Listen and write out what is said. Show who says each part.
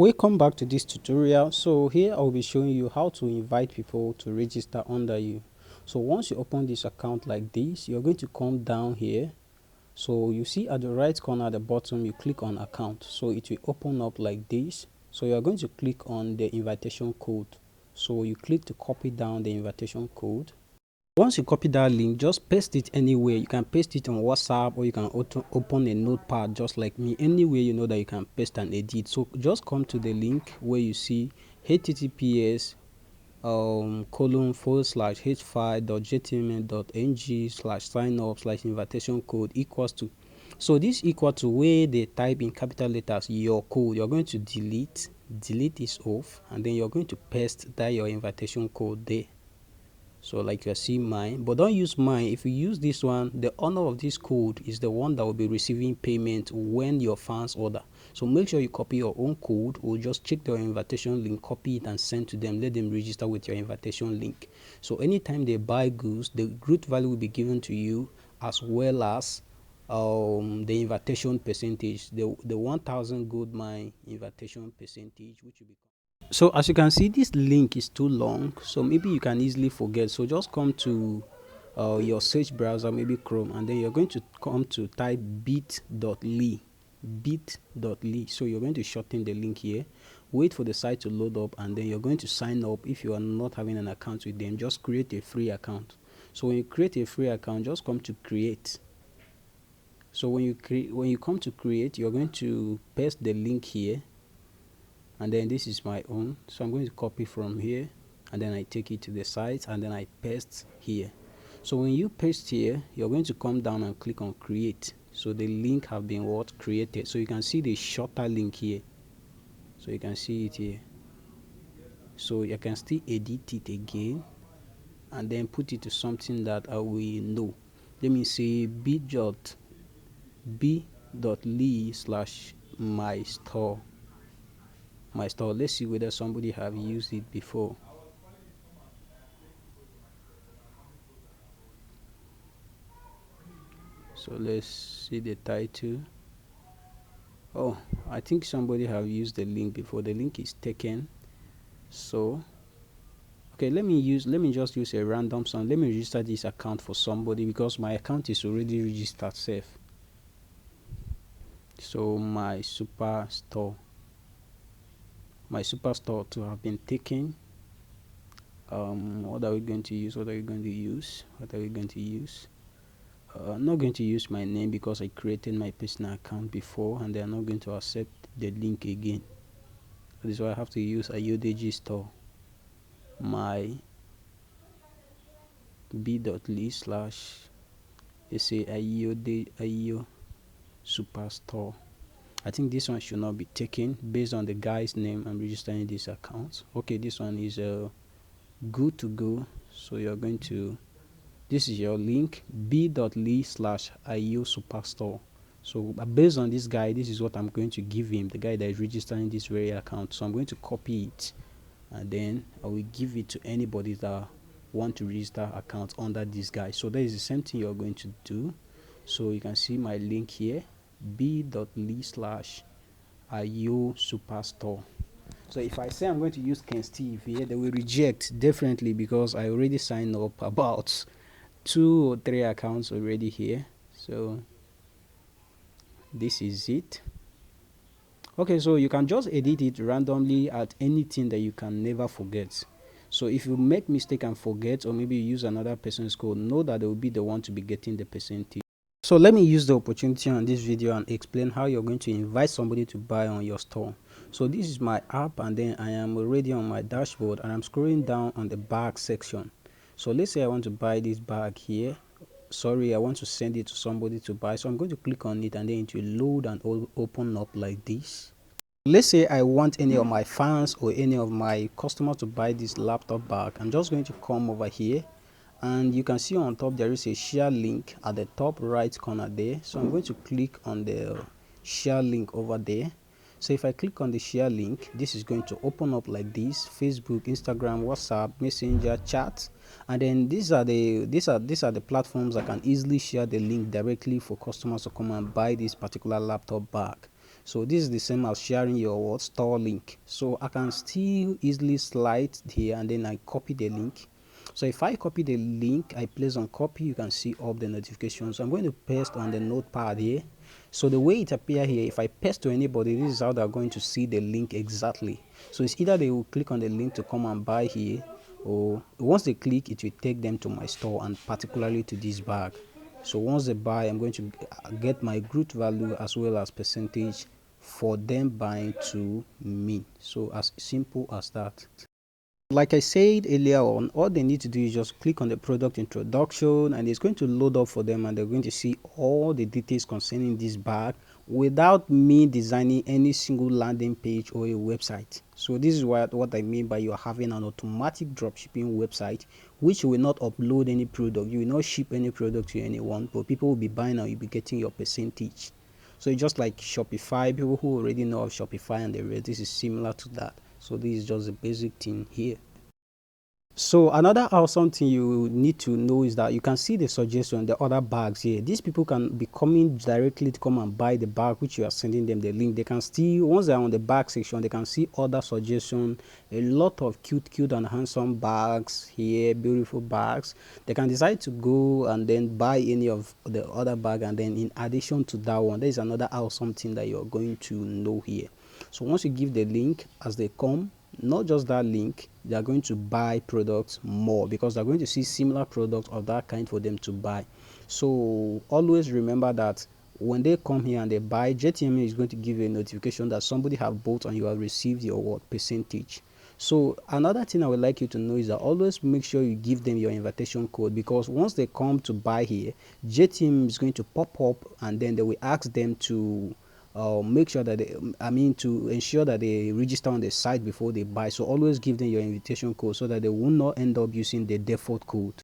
Speaker 1: Welcome back to this tutorial. So here I'll be showing you how to invite people to register under you. So once you open this account like this, you're going to come down here. So you see at the right corner at the bottom, you click on account. So it will open up like this. So you're going to click on the invitation code. So you click to copy down the invitation code. Once you copy that link, just paste it anywhere. You can paste it on WhatsApp, or you can open a notepad just like me. Anywhere you know that you can paste and edit. So just come to the link where you see https :h5.jtmm.ng/sign-up/invitation code equals to. So this equal to where they type in capital letters your code. You're going to delete this off, and then you're going to paste that your invitation code there. So like you see mine, but don't use mine. If you use this one, the owner of this code is the one that will be receiving payment when your fans order. So make sure you copy your own code, or just check their invitation link, copy it and send to them. Let them register with your invitation link. So anytime they buy goods, the good value will be given to you, as well as the invitation percentage, the 1000 gold mine invitation percentage, which will be. So as you can see, this link is too long, so maybe you can easily forget. So just come to your search browser, maybe Chrome, and then you're going to come to type bit.ly. So you're going to shorten the link here, wait for the site to load up, and then you're going to sign up. If you are not having an account with them, just create a free account. So when you create a free account, just come to create. So when you come to create, you're going to paste the link here, and then this is my own. So I'm going to copy from here, and then I take it to the site, and then I paste here. So when you paste here, you're going to come down and click on create. So the link have been created. So you can see the shorter link here. So you can see it here. So you can still edit it again, and then put it to something that I will know. Let me say b.ly/my store. Let's see whether somebody have used it before. So let's see the title. Oh, I think somebody have used the link before. The link is taken. So okay, let me just use a random sound. Let me register this account for somebody, because my account is already registered safe. So my superstore to have been taken. What are we going to use? I'm not going to use my name, because I created my personal account before, and they are not going to accept the link again. That is why I have to use IODG store. My b.ly/ let's say IO superstore. I think this one should not be taken based on the guy's name I'm registering this account. Okay, this one is good to go. So you're going to, this is your link, b.ly/IO superstore. So based on this guy, this is what I'm going to give him, the guy that is registering this very account. So I'm going to copy it, and then I will give it to anybody that want to register accounts under this guy. So that is the same thing you're going to do. So you can see my link here, b.ly/IO superstore. So if I say I'm going to use Ken Steve here, they will reject definitely, because I already signed up about 2 or 3 accounts already here. So this is it. Okay, so you can just edit it randomly at anything that you can never forget. So if you make mistake and forget, or maybe you use another person's code, know that they will be the one to be getting the percentage. So let me use the opportunity on this video and explain how you're going to invite somebody to buy on your store. So this is my app, and then I am already on my dashboard, and I'm scrolling down on the bag section. So let's say I want to buy this bag here. Sorry, I want to send it to somebody to buy. So I'm going to click on it, and then it will load and open up like this. Let's say I want any of my fans or any of my customers to buy this laptop bag. I'm just going to come over here, and you can see on top there is a share link at the top right corner there. So I'm going to click on the share link over there. So if I click on the share link, this is going to open up like this: Facebook, Instagram, WhatsApp, Messenger, chat. And then these are the platforms that can easily share the link directly for customers to come and buy this particular laptop bag. So this is the same as sharing your store link. So I can still easily slide here and then I copy the link. So if I copy the link, I place on copy, you can see all the notifications. So I'm going to paste on the notepad here. So the way it appears here, if I paste to anybody, this is how they're going to see the link exactly. So it's either they will click on the link to come and buy here, or once they click, it will take them to my store and particularly to this bag. So once they buy, I'm going to get my group value as well as percentage for them buying to me. So as simple as that. Like I said earlier on, all they need to do is just click on the product introduction and it's going to load up for them and they're going to see all the details concerning this bag without me designing any single landing page or a website. So this is what I mean by you are having an automatic dropshipping website which will not upload any product. You will not ship any product to anyone, but people will be buying and you'll be getting your percentage. So it's just like Shopify. People who already know of Shopify and the rest, this is similar to that. So this is just a basic thing here. So another awesome thing you need to know is that you can see the suggestion, the other bags here. These people can be coming directly to come and buy the bag which you are sending them the link. They can still, once they're on the bag section, they can see other suggestions, a lot of cute and handsome bags here, beautiful bags. They can decide to go and then buy any of the other bag, and then in addition to that one, there is another awesome thing that you're going to know here. So once you give the link as they come, not just that link, they are going to buy products more because they're going to see similar products of that kind for them to buy. So always remember that when they come here and they buy, JTMM is going to give you a notification that somebody have bought and you have received your what percentage. So another thing I would like you to know is that always make sure you give them your invitation code, because once they come to buy here, JTMM is going to pop up and then they will ask them to make sure that to ensure that they register on the site before they buy. So always give them your invitation code so that they will not end up using the default code.